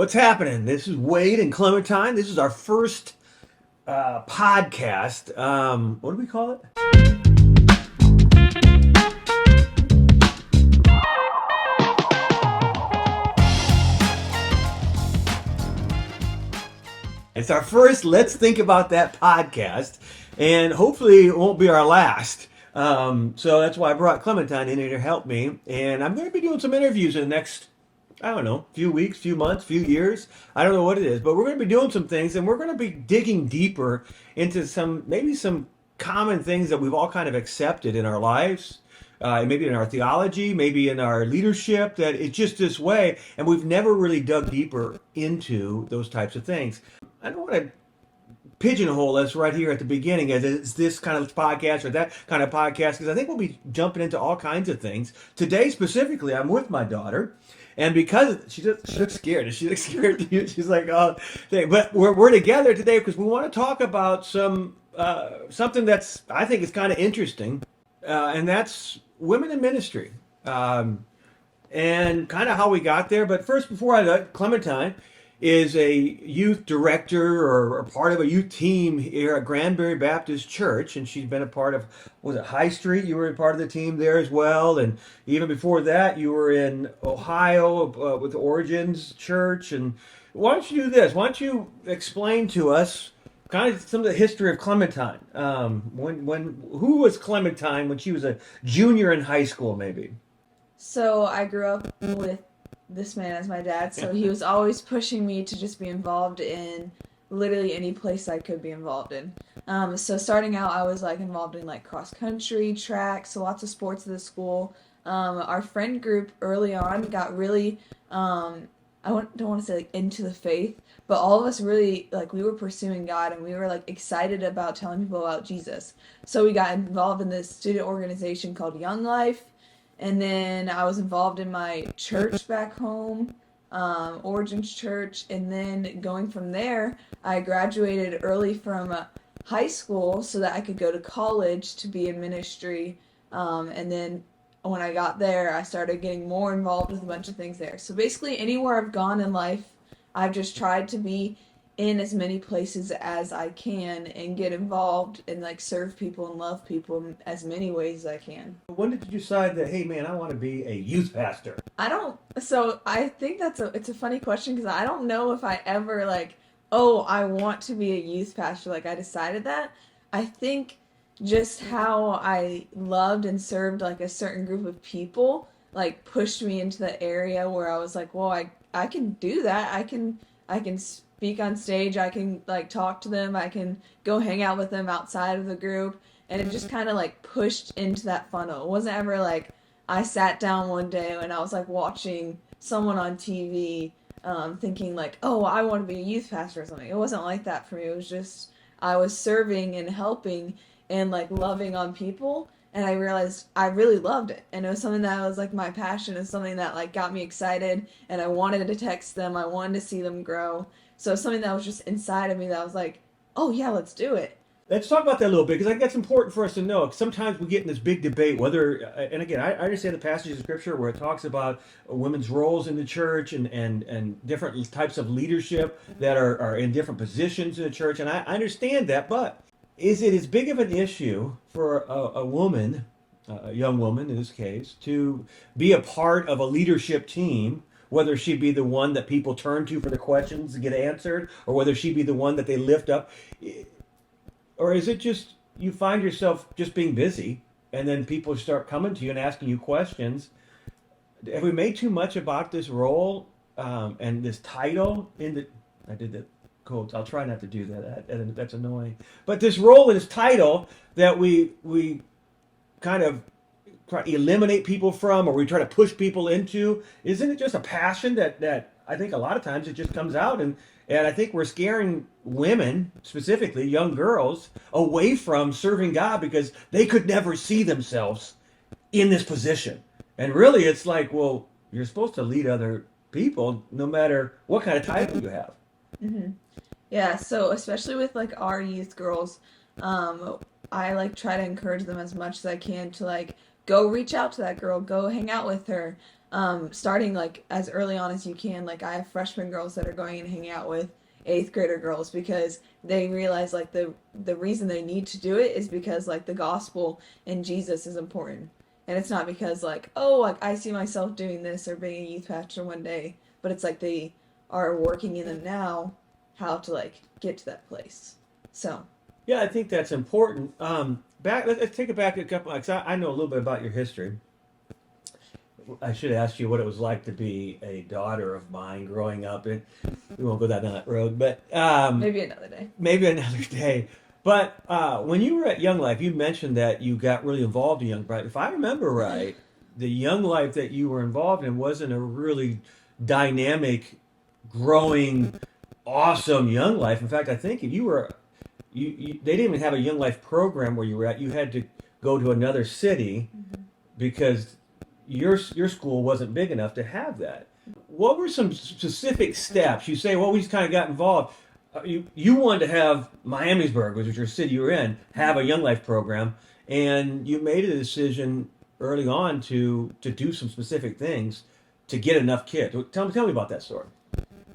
What's happening? This is Wade and Clementine. This is our first podcast. What do we call it? It's our first Let's Think About That podcast, and hopefully it won't be our last. So that's why I brought Clementine in here to help me, and I'm going to be doing some interviews in the next, I don't know, few weeks, few months, few years. I don't know what it is, but we're going to be doing some things, and we're going to be digging deeper into maybe some common things that we've all kind of accepted in our lives. Maybe in our theology, maybe in our leadership, that it's just this way, and we've never really dug deeper into those types of things. I don't want to pigeonhole us right here at the beginning as it's this kind of podcast or that kind of podcast, because I think we'll be jumping into all kinds of things. Today specifically, I'm with my daughter, and because she looks scared, she looks scared. She's like, oh, but we're together today because we want to talk about something that's, I think, is kind of interesting, and that's women in ministry, and kind of how we got there. But first, before Clementine is a youth director or a part of a youth team here at Granbury Baptist Church, and she's been a part of, was it High Street? You were a part of the team there as well, and even before that, you were in Ohio with Origins Church. And why don't you do this? Why don't you explain to us kind of some of the history of Clementine? Who was Clementine when she was a junior in high school, maybe? So I grew up with this man as my dad, so he was always pushing me to just be involved in literally any place I could be involved in. So starting out, I was like involved in like cross country, track, so lots of sports at the school. Our friend group early on got really, don't want to say like into the faith, but all of us really like we were pursuing God and we were like excited about telling people about Jesus. So we got involved in this student organization called Young Life. And then I was involved in my church back home, Origins Church. And then going from there, I graduated early from high school so that I could go to college to be in ministry. And then when I got there, I started getting more involved with a bunch of things there. So basically, anywhere I've gone in life, I've just tried to be in as many places as I can and get involved and like serve people and love people in as many ways as I can. When did you decide that, hey man, I want to be a youth pastor? So I think it's a funny question because I don't know if I ever like, oh, I want to be a youth pastor. Like I decided that. I think just how I loved and served like a certain group of people like pushed me into the area where I was like, well, I can do that. I can speak on stage. I can like talk to them. I can go hang out with them outside of the group. And it just kind of like pushed into that funnel. It wasn't ever like I sat down one day and I was like watching someone on TV thinking like, oh, I want to be a youth pastor or something. It wasn't like that for me. It was just I was serving and helping and like loving on people. And I realized I really loved it. And it was something that was like my passion. It's something that like got me excited. And I wanted to text them. I wanted to see them grow. So something that was just inside of me that was like, oh yeah, let's do it. Let's talk about that a little bit because I think that's important for us to know. Sometimes we get in this big debate whether, and again, I understand the passages of scripture where it talks about women's roles in the church and different types of leadership that are in different positions in the church, and I understand that. But is it as big of an issue for a woman, a young woman in this case, to be a part of a leadership team? Whether she be the one that people turn to for the questions to get answered, or whether she be the one that they lift up, or is it just you find yourself just being busy and then people start coming to you and asking you questions? Have we made too much about this role and this title? I did that quotes. I'll try not to do that. That's annoying. But this role and this title that we kind of try to eliminate people from, or we try to push people into, isn't it just a passion that I think a lot of times it just comes out, and I think we're scaring women, specifically young girls, away from serving God because they could never see themselves in this position. And really it's like, well, you're supposed to lead other people no matter what kind of title you have. hmm Yeah, so especially with like our youth girls, I like try to encourage them as much as I can to like go reach out to that girl, go hang out with her. starting like as early on as you can. Like I have freshman girls that are going and hanging out with eighth grader girls because they realize like the reason they need to do it is because like the gospel and Jesus is important. And it's not because like, oh, like I see myself doing this or being a youth pastor one day, but it's like they are working in them now how to like get to that place. So Yeah, I think that's important. Let's take it back a couple. Cause I know a little bit about your history. I should ask you what it was like to be a daughter of mine growing up. And we won't go down that road, but maybe another day. maybe another day. But when you were at Young Life, you mentioned that you got really involved in Young Life. If I remember right, the Young Life that you were involved in wasn't a really dynamic, growing, awesome Young Life. In fact, I think if you were, they didn't even have a Young Life program where you were at. You had to go to another city because your school wasn't big enough to have that. What were some specific steps? You say, well, we just kind of got involved. You wanted to have Miamisburg, which was your city you were in, have a Young Life program, and you made a decision early on to do some specific things to get enough kids. Tell me about that story.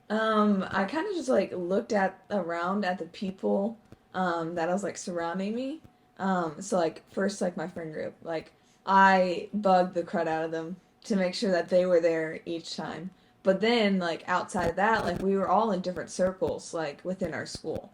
I kind of just like looked at around at the people that I was like surrounding me. So like first like my friend group, like I bugged the crud out of them to make sure that they were there each time. But then like outside of that, like we were all in different circles like within our school.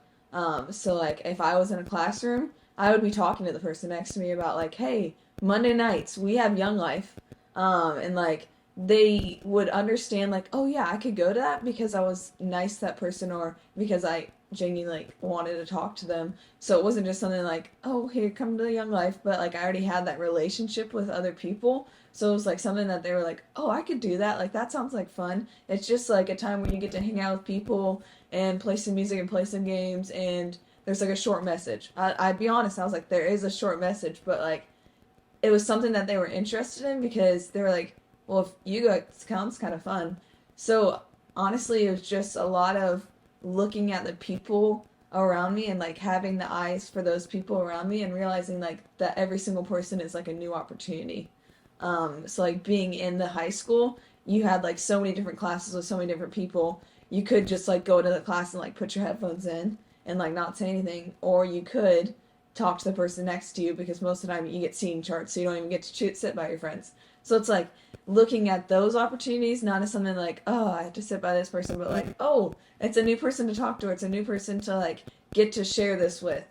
So like if I was in a classroom, I would be talking to the person next to me about like, hey, Monday nights we have Young Life, and like they would understand like, oh yeah, I could go to that because I was nice to that person or because I genuinely like wanted to talk to them. So it wasn't just something like, oh, here, come to the Young Life, but like I already had that relationship with other people. So it was like something that they were like, oh, I could do that. Like that sounds like fun. It's just like a time where you get to hang out with people and play some music and play some games and there's like a short message. I'd be honest, I was like, there is a short message, but like it was something that they were interested in because they were like, well, if you guys come, it's kind of fun. So honestly, it was just a lot of looking at the people around me and like having the eyes for those people around me and realizing like that every single person is like a new opportunity. So like being in the high school, you had like so many different classes with so many different people. You could just like go to the class and like put your headphones in and like not say anything, or you could talk to the person next to you because most of the time you get seating charts, so you don't even get to sit by your friends. So it's like looking at those opportunities, not as something like, oh, I have to sit by this person, but like, oh, it's a new person to talk to, or it's a new person to like get to share this with.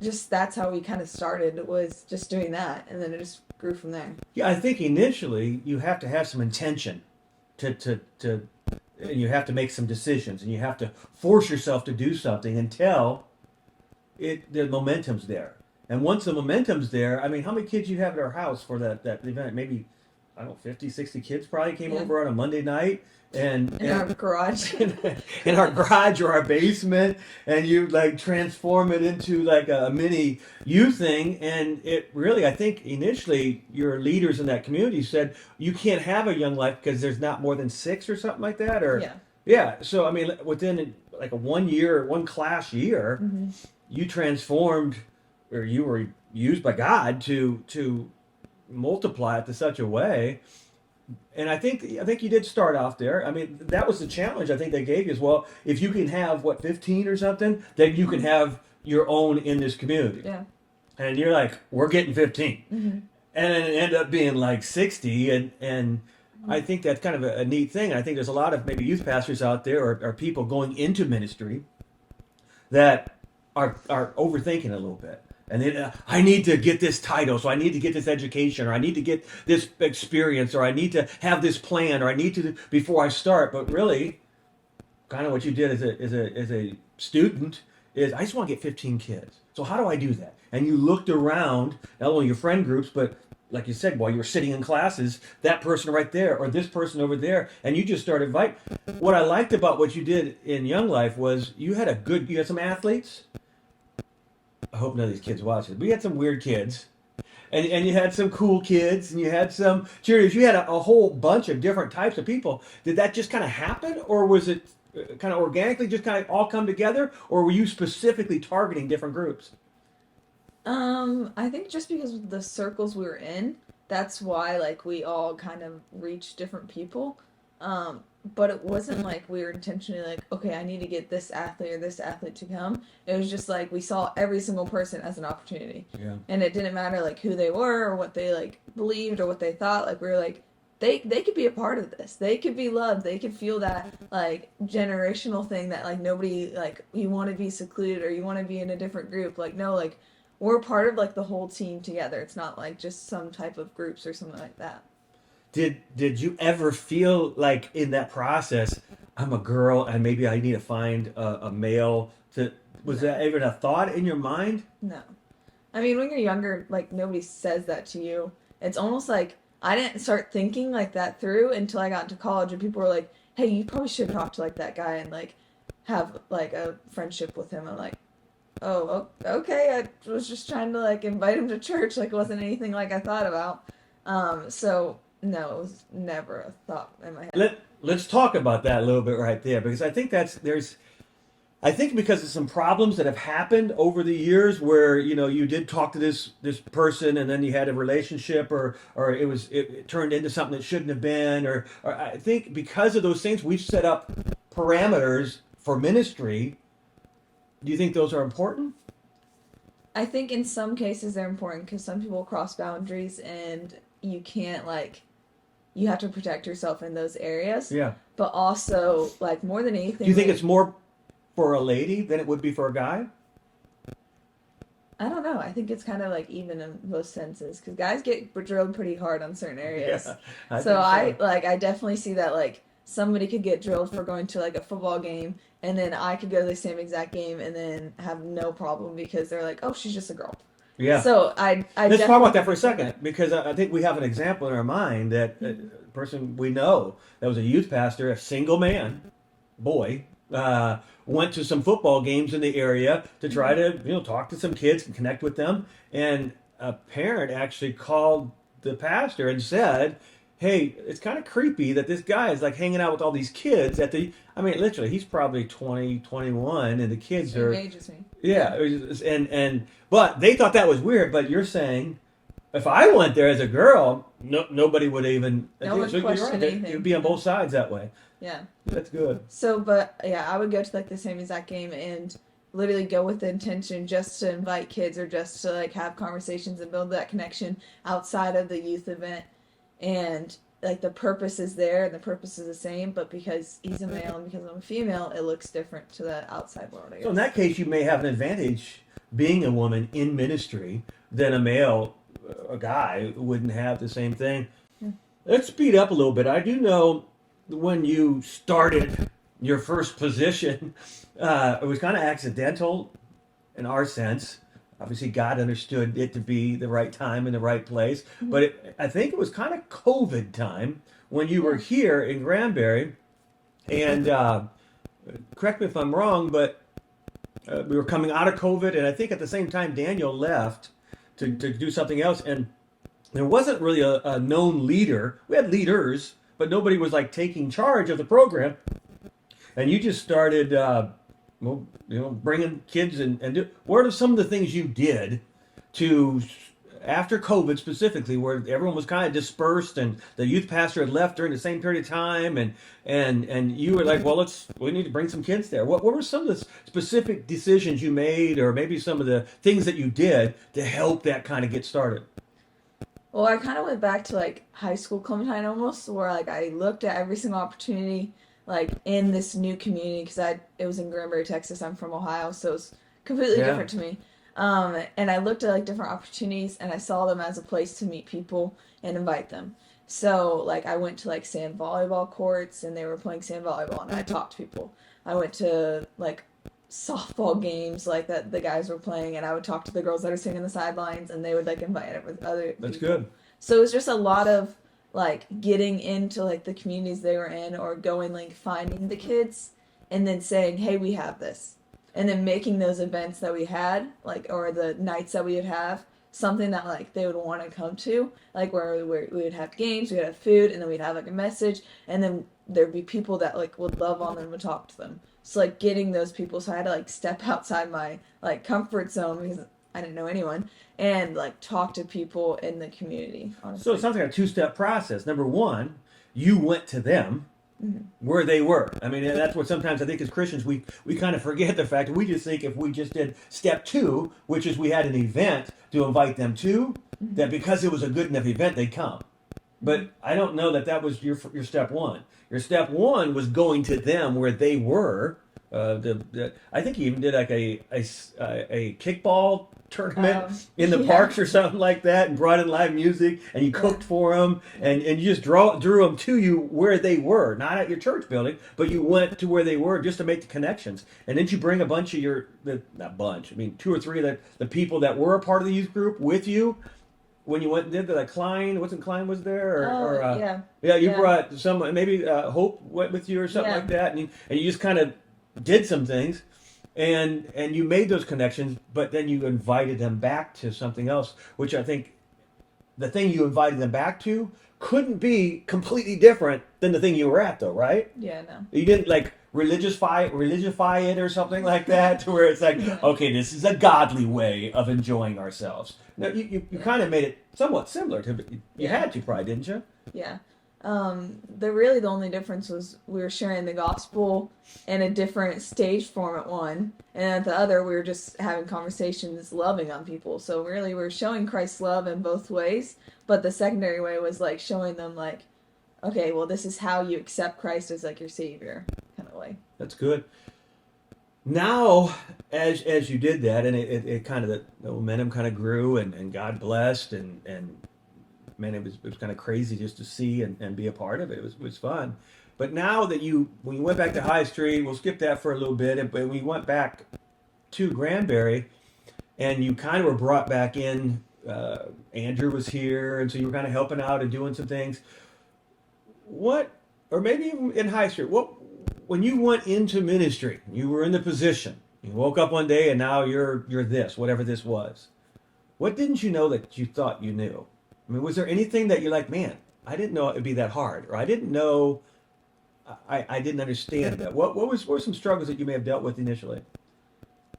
Just that's how we kind of started, was just doing that, and then it just grew from there. Yeah, I think initially you have to have some intention to and you have to make some decisions and you have to force yourself to do something until the momentum's there. And once the momentum's there, I mean, how many kids you have at our house for that event? Maybe, I don't know, 50, 60 kids probably came over on a Monday night. And in our garage. in our garage or our basement, and you like transform it into like a mini youth thing. And it really, I think initially your leaders in that community said you can't have a Young Life because there's not more than 6 or something like that. Or yeah. So I mean, within like a 1 year, one class year, you transformed, or you were used by God to multiply it to such a way. And I think you did start off there. I mean, that was the challenge I think they gave you as well. If you can have 15 or something, then you can have your own in this community. Yeah. And you're like, we're getting 15, and then it ended up being like 60, and I think that's kind of a neat thing. I think there's a lot of maybe youth pastors out there or people going into ministry that are overthinking a little bit. And then I need to get this title, so I need to get this education, or I need to get this experience, or I need to have this plan, or I need to before I start. But really, kind of what you did as a student is I just want to get 15 kids. So how do I do that? And you looked around, not only your friend groups, but like you said, while you were sitting in classes, that person right there, or this person over there, and you just started inviting. What I liked about what you did in Young Life was you had some athletes. I hope none of these kids watch it. But you had some weird kids, and you had some cool kids, and you had some cheerleaders. You had a whole bunch of different types of people. Did that just kind of happen, or was it kind of organically just kind of all come together, or were you specifically targeting different groups? I think just because of the circles we were in, that's why like we all kind of reach different people. But it wasn't like we were intentionally like, okay, I need to get this athlete or this athlete to come. It was just like we saw every single person as an opportunity. Yeah. And it didn't matter like who they were or what they like believed or what they thought. Like we were like, they could be a part of this. They could be loved. They could feel that like generational thing that like nobody like you want to be secluded or you want to be in a different group. Like no, like we're part of like the whole team together. It's not like just some type of groups or something like that. Did you ever feel like in that process, I'm a girl and maybe I need to find a male to? Was No. that even a thought in your mind? No. I mean, when you're younger, like nobody says that to you. It's almost like I didn't start thinking like that through until I got into college, and people were like, "Hey, you probably should talk to like that guy and like have like a friendship with him." I'm like, "Oh, okay." I was just trying to like invite him to church. Like, it wasn't anything like I thought about. So no, it was never a thought in my head. Let's talk about that a little bit right there because I think I think because of some problems that have happened over the years where you did talk to this person and then you had a relationship or it turned into something that shouldn't have been or I think because of those things we've set up parameters for ministry. Do you think those are important? I think in some cases they're important because some people cross boundaries and you can't like you have to protect yourself in those areas. Yeah. But also, like more than anything, Do you think like, it's more for a lady than it would be for a guy? I don't know. I think it's kind of like even in both senses because guys get drilled pretty hard on certain areas. Yeah, I So think so. I definitely see that like somebody could get drilled for going to like a football game and then I could go to the same exact game and then have no problem because they're like, oh, she's just a girl. Yeah. So I Let's talk about that for a definitely second because I think we have an example in our mind that a person we know that was a youth pastor, a single man, boy, went to some football games in the area to try to talk to some kids and connect with them. And a parent actually called the pastor and said, "Hey, it's kind of creepy that this guy is like hanging out with all these kids at the. I mean, literally, he's probably 20, 21, and the kids same are age as me. yeah, and but they thought that was weird. But you're saying if I went there as a girl, nobody would even. No one So you're questioned right. anything. It would be on both sides that way. Yeah. That's good. So, but yeah, I would go to like the same exact game and literally go with the intention just to invite kids or just to like have conversations and build that connection outside of the youth event. And like the purpose is there and the purpose is the same, but because he's a male and because I'm a female, it looks different to the outside world, I guess. So in that case, you may have an advantage being a woman in ministry than a male, a guy wouldn't have the same thing. Yeah. Let's speed up a little bit. I do know when you started your first position, it was kind of accidental in our sense. Obviously, God understood it to be the right time and the right place. Mm-hmm. But I think it was kind of COVID time when you were here in Granbury. And correct me if I'm wrong, but we were coming out of COVID. And I think at the same time, Daniel left to do something else. And there wasn't really a known leader. We had leaders, but nobody was like taking charge of the program. And you just started, bringing kids and do. What are some of the things you did to after COVID specifically, where everyone was kind of dispersed and the youth pastor had left during the same period of time, and you were like, well, we need to bring some kids there. What were some of the specific decisions you made, or maybe some of the things that you did to help that kind of get started? Well, I kind of went back to like high school Clementine almost, where like I looked at every single opportunity like in this new community because it was in Granbury, Texas. I'm from Ohio, so it's completely different to me. And I looked at like different opportunities and I saw them as a place to meet people and invite them. So like I went to like sand volleyball courts and they were playing sand volleyball and I talked to people. I went to like softball games like that the guys were playing and I would talk to the girls that are sitting on the sidelines and they would like invite it with other That's people. good. So it was just a lot of like getting into like the communities they were in or going like finding the kids and then saying, hey, we have this. And then making those events that we had, like, or the nights that we would have, something that like they would want to come to, like where we would have games, we would have food, and then we'd have like a message, and then there'd be people that like would love on them and talk to them. So like getting those people, so I had to like step outside my like comfort zone because I didn't know anyone, and like talk to people in the community. So it Honestly. sounds like a two-step process. Number one, you went to them Mhm. where they were. I mean, that's what sometimes I think as Christians we kind of forget the fact. We just think if we just did step two, which is we had an event to invite them to, that because it was a good enough event, they'd come. But I don't know that that was your step one. Your step one was going to them where they were. I think you even did like a kickball tournament in the Yeah. parks or something like that, and brought in live music, and you cooked for them, and you just drew them to you where they were, not at your church building, but you went to where they were just to make the connections. And then you bring a bunch of not bunch, I mean 2 or 3 of the people that were a part of the youth group with you when you went and did the like Klein, wasn't Klein was there Yeah. yeah, you Yeah. brought someone, maybe Hope went with you or something Yeah. like that, and you just kind of did some things, and you made those connections, but then you invited them back to something else, which I think the thing you invited them back to couldn't be completely different than the thing you were at, though, right? Yeah. No. You didn't like religify it or something like that to where it's like, Yeah. okay, this is a godly way of enjoying ourselves. No, you kind of made it somewhat similar to, you Yeah. had to probably, didn't you? Yeah. The only difference was we were sharing the gospel in a different stage form at one, and at the other we were just having conversations, loving on people. So really, we were showing Christ's love in both ways, but the secondary way was like showing them like, okay, well, this is how you accept Christ as like your savior, kind of way. That's good. Now, as you did that, and it kind of the momentum kind of grew, and God blessed, and man, it was kind of crazy just to see and be a part of it. It was fun. But now that when you went back to High Street, we'll skip that for a little bit, but we went back to Granbury, and you kind of were brought back in. Andrew was here, and so you were kind of helping out and doing some things. What, or maybe even in High Street, when you went into ministry, you were in the position. You woke up one day, and now you're this, whatever this was. What didn't you know that you thought you knew? I mean, was there anything that you're like, man, I didn't know it would be that hard, or I didn't know, I didn't understand that. What were some struggles that you may have dealt with initially?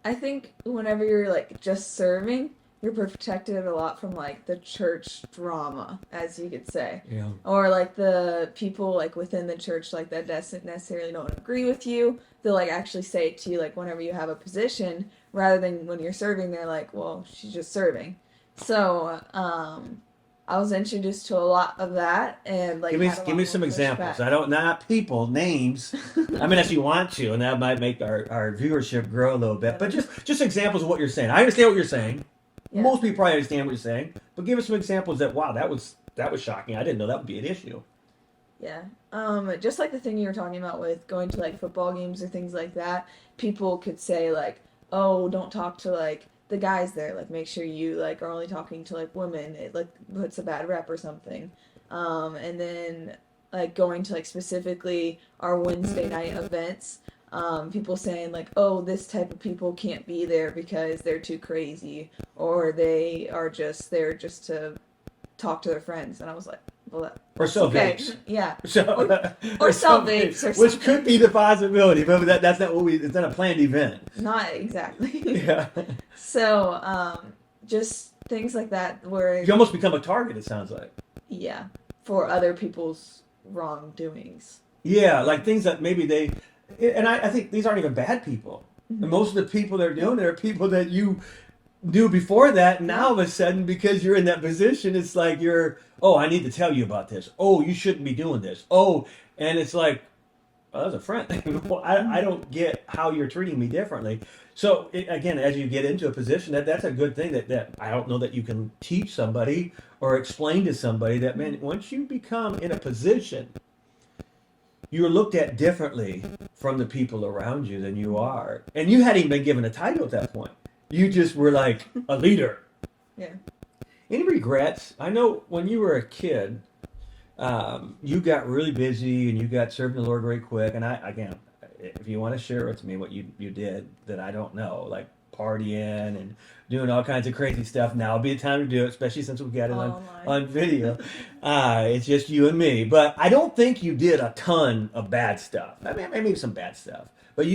I think whenever you're like just serving, you're protected a lot from like the church drama, as you could say. Yeah. Or like the people like within the church like that doesn't necessarily don't agree with you. They'll like actually say it to you like whenever you have a position, rather than when you're serving, they're like, well, she's just serving. So, I was introduced to a lot of that, and like Give me had a lot give me more some examples. pushback. I don't, not people, names. I mean, if you want to, and that might make our viewership grow a little bit. But just examples of what you're saying. I understand what you're saying. Yeah. Most people probably understand what you're saying. But give us some examples that, wow, that was shocking. I didn't know that would be an issue. Yeah. Just like the thing you were talking about with going to like football games or things like that, people could say like, "Oh, don't talk to like the guys there. Like, make sure you like are only talking to like women. It like puts a bad rep or something." And then like going to like specifically our Wednesday night events, people saying like, "Oh, this type of people can't be there because they're too crazy, or they are just there just to talk to their friends." And I was like, well, Or sell okay. vapes. Yeah. So, Or sell vapes or which something. could be the possibility, but that's not it's not a planned event. Not exactly. Yeah. So, just things like that where, You almost become a target, it sounds like. yeah, for other people's wrongdoings. Yeah, like things that maybe and I think these aren't even bad people. Mm-hmm. And most of the people that are doing it are people that you knew before that, and now all of a sudden, because you're in that position, it's like oh, I need to tell you about this. Oh, you shouldn't be doing this. Oh, and it's like, oh, that's a friend. Well, I don't get how you're treating me differently. So again, as you get into a position, that's a good thing that I don't know that you can teach somebody or explain to somebody that, man, once you become in a position, you're looked at differently from the people around you than you are. And you hadn't even been given a title at that point. You just were like a leader. Yeah. Any regrets? I know when you were a kid, you got really busy and you got serving the Lord very quick. And again, if you want to share with me what you did that I don't know, like partying and doing all kinds of crazy stuff, now would be the time to do it, especially since we got it on video. It's just you and me. But I don't think you did a ton of bad stuff. I mean, maybe some bad stuff. But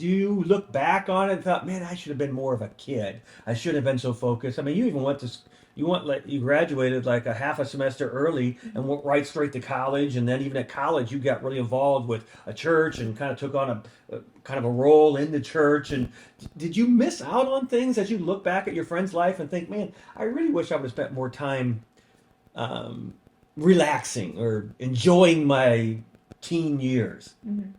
do you look back on it and thought, man, I should have been more of a kid. I should have been so focused. I mean, you even went to you graduated like a half a semester early and went right straight to college, and then even at college you got really involved with a church and kind of took on a kind of a role in the church. And did you miss out on things as you look back at your friend's life and think, man, I really wish I would have spent more time relaxing or enjoying my teen years? Mhm.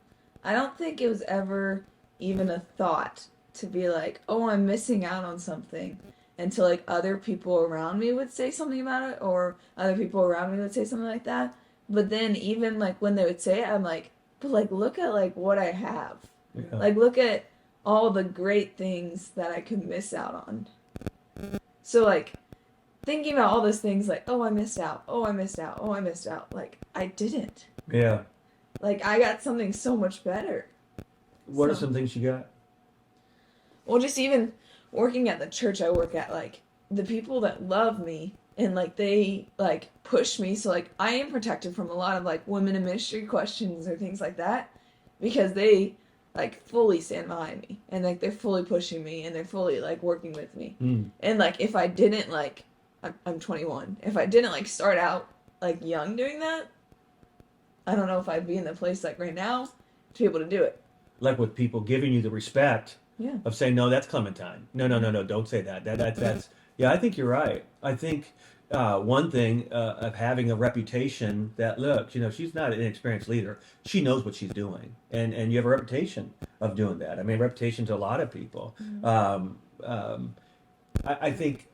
I don't think it was ever even a thought to be like, oh, I'm missing out on something, until like other people around me would say something about it, or other people around me would say something like that. But then even like when they would say it, I'm like, but like look at like what I have. Yeah. Like look at all the great things that I could miss out on. So like thinking about all those things like, oh, I missed out. Oh, I missed out. Oh, I missed out. Like I didn't. Yeah. Like I got something so much better. What are So- some things you got? Well, just even working at the church I work at, like the people that love me and like they like push me, so like I am protected from a lot of like women in ministry questions or things like that, because they like fully stand behind me and like they're fully pushing me and they're fully like working with me. And like if I didn't like I'm 21, if I didn't like start out like young doing that, I don't know if I'd be in the place like right now to be able to do it. Like with people giving you the respect Yeah. of saying, no, that's Clementine. No, no, no, no, don't say that. That's yeah. I think you're right. I think one thing of having a reputation that, look, you know, she's not an inexperienced leader. She knows what she's doing, and you have a reputation of doing that. I mean, reputation to a lot of people. I think.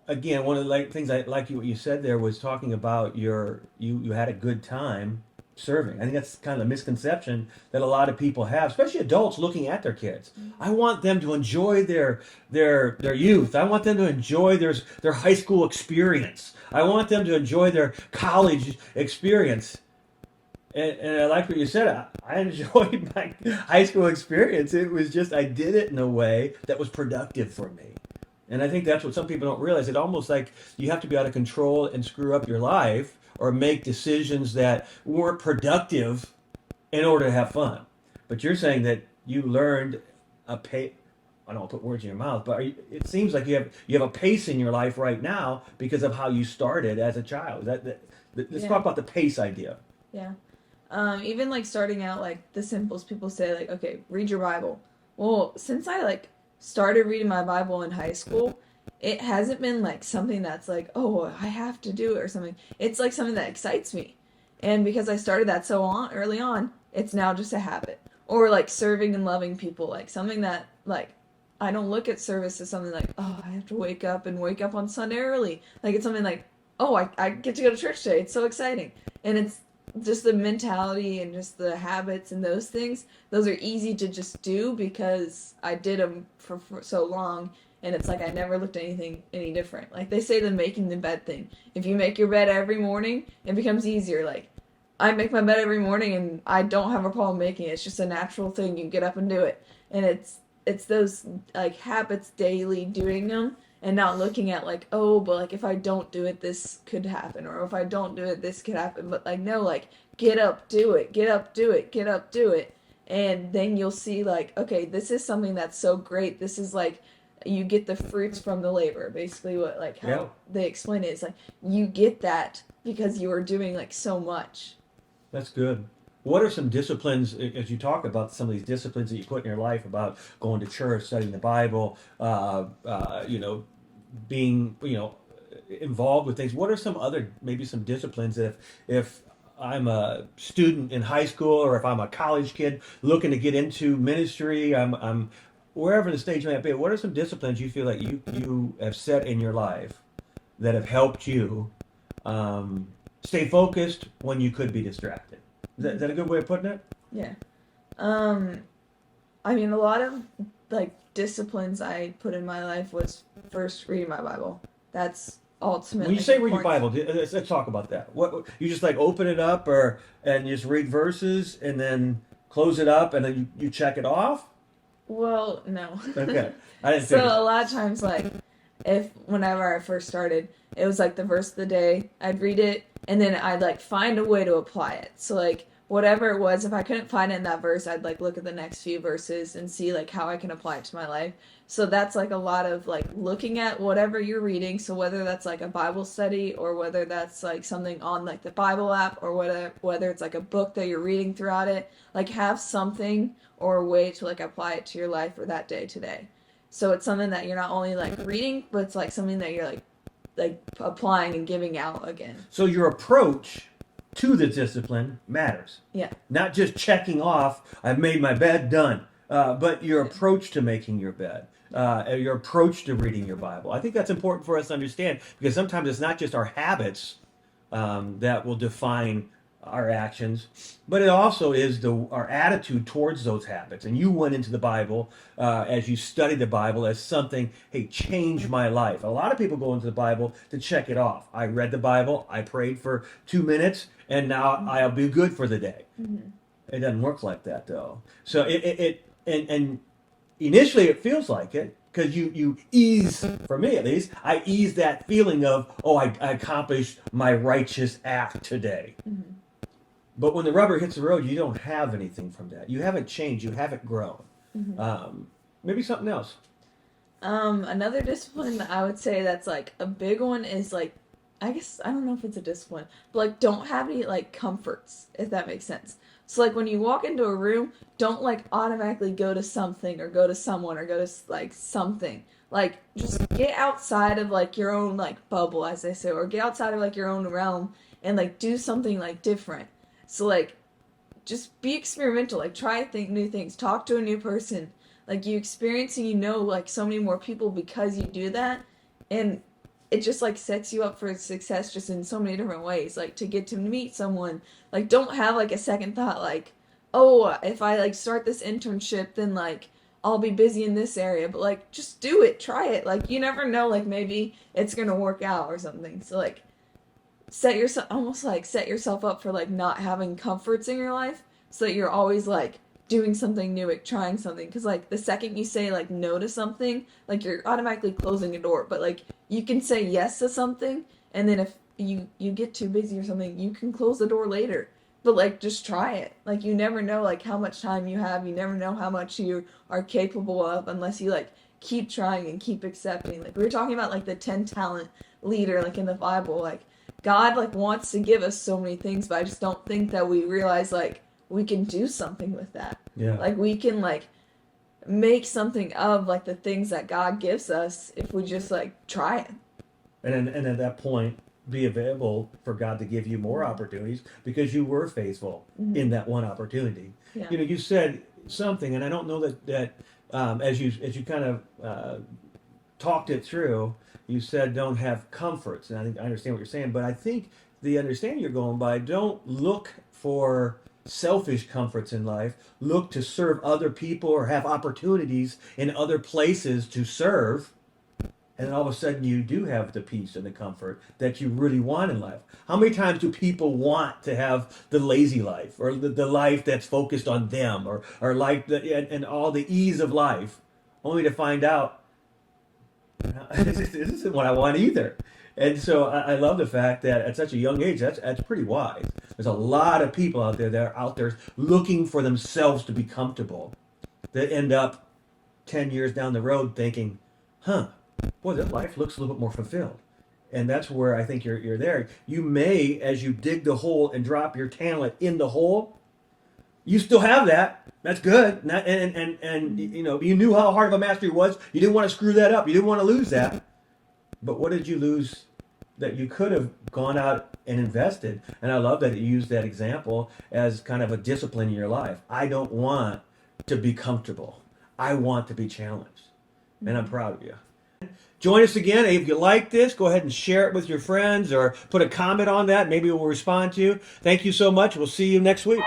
Again, one of the things I like what you said there was talking about you had a good time serving. I think that's kind of a misconception that a lot of people have, especially adults looking at their kids. I want them to enjoy their youth. I want them to enjoy their high school experience. I want them to enjoy their college experience. And I like what you said. I enjoyed my high school experience. It was just I did it in a way that was productive for me. And I think that's what some people don't realize. It's almost like you have to be out of control and screw up your life or make decisions that weren't productive in order to have fun. But you're saying that you learned a pace. I don't want to put words in your mouth, but it seems like you have a pace in your life right now because of how you started as a child. Let's talk about the pace idea. Yeah. Even like starting out, like the simplest people say, like, okay, read your Bible. Well, since I like started reading my Bible in high school, it hasn't been like something that's like, oh, I have to do it or something. It's like something that excites me. And because I started that early on, it's now just a habit. Or like serving and loving people, like something that like I don't look at service as something like, oh, I have to wake up on Sunday early. Like it's something like, oh, I get to go to church today. It's so exciting. And it's just the mentality and just the habits and those things. Those are easy to just do because I did them for so long. And it's like I never looked at anything any different. Like they say the making the bed thing. If you make your bed every morning, it becomes easier. Like I make my bed every morning and I don't have a problem making it. It's just a natural thing. You get up and do it. And it's those like habits daily doing them and not looking at like, oh, but like if I don't do it, this could happen. Or if I don't do it, this could happen. But like, no, like get up, do it, get up, do it, get up, do it. And then you'll see like, okay, this is something that's so great. This is like, you get the fruits from the labor. Basically what like how they explain it is like, you get that because you are doing like so much. That's good. What are some disciplines, as you talk about some of these disciplines that you put in your life about going to church, studying the Bible, being, involved with things? What are some other, maybe some disciplines if I'm a student in high school or if I'm a college kid looking to get into ministry, I'm wherever the stage might be, what are some disciplines you feel like you have set in your life that have helped you stay focused when you could be distracted? Is that a good way of putting it? Yeah. I mean, a lot of like disciplines I put in my life was first reading my Bible. That's ultimately. When you say read your Bible, let's talk about that. What you just like open it up and just read verses and then close it up and then you check it off? Well, no. Okay. I didn't So finish. a lot of times, like, whenever I first started, it was like the verse of the day. I'd read it, and then I'd like find a way to apply it. So like whatever it was, if I couldn't find it in that verse, I'd like look at the next few verses and see like how I can apply it to my life. So that's like a lot of like looking at whatever you're reading. So whether that's like a Bible study or whether that's like something on like the Bible app or whether it's like a book that you're reading throughout it, like have something or a way to like apply it to your life for that day today. So it's something that you're not only like reading, but it's like something that you're like applying and giving out again. So your approach to the discipline matters. Yeah. Not just checking off, I've made my bed, done. But your approach to making your bed, your approach to reading your Bible. I think that's important for us to understand, because sometimes it's not just our habits that will define our actions, but it also is our attitude towards those habits. And you went into the Bible as you studied the Bible as something, hey, change my life. A lot of people go into the Bible to check it off. I read the Bible, I prayed for 2 minutes, and now I'll be good for the day. Mm-hmm. It doesn't work like that, though. So and initially it feels like it, because you ease, for me at least, I ease that feeling of, oh, I accomplished my righteous act today. Mm-hmm. But when the rubber hits the road, you don't have anything from that. You haven't changed. You haven't grown. Mm-hmm. Maybe something else. Another discipline that I would say that's like a big one is like, I guess, I don't know if it's a discipline, but like don't have any like comforts, if that makes sense. So like when you walk into a room, don't like automatically go to something or go to someone or go to like something. Like just get outside of like your own like bubble, as they say, or get outside of like your own realm and like do something like different. So, like, just be experimental. Like, try new things. Talk to a new person. Like, you experience and you know, like, so many more people because you do that. And it just, like, sets you up for success just in so many different ways. Like, to get to meet someone. Like, don't have, like, a second thought, like, oh, if I, like, start this internship, then, like, I'll be busy in this area. But, like, just do it. Try it. Like, you never know. Like, maybe it's going to work out or something. So, like, set yourself up for like not having comforts in your life, so that you're always like doing something new, like trying something, because like the second you say like no to something, like you're automatically closing a door. But like you can say yes to something, and then if you get too busy or something, you can close the door later. But like just try it. Like you never know like how much time you have. You never know how much you are capable of unless you like keep trying and keep accepting. Like we were talking about like the 10 talent leader like in the Bible. Like God like wants to give us so many things, but I just don't think that we realize like we can do something with that. Yeah. Like we can like make something of like the things that God gives us if we just like try it. And at that point, be available for God to give you more opportunities because you were faithful in that one opportunity. Yeah. You know, you said something, and I don't know that as you kind of talked it through. You said don't have comforts, and I think I understand what you're saying, but I think the understanding you're going by, don't look for selfish comforts in life. Look to serve other people or have opportunities in other places to serve, and then all of a sudden you do have the peace and the comfort that you really want in life. How many times do people want to have the lazy life, or the life that's focused on them, or life and all the ease of life, only to find out, this isn't what I want either. And so I love the fact that at such a young age, that's pretty wise. There's a lot of people out there that are out there looking for themselves to be comfortable, that end up 10 years down the road thinking, boy, that life looks a little bit more fulfilled. And that's where I think you're there. You may, as you dig the hole and drop your talent in the hole, you still have that. That's good. And you know, you knew how hard of a master he was. You didn't want to screw that up. You didn't want to lose that. But what did you lose that you could have gone out and invested? And I love that you used that example as kind of a discipline in your life. I don't want to be comfortable. I want to be challenged. And I'm proud of you. Join us again. If you like this, go ahead and share it with your friends or put a comment on that. Maybe we'll respond to you. Thank you so much. We'll see you next week.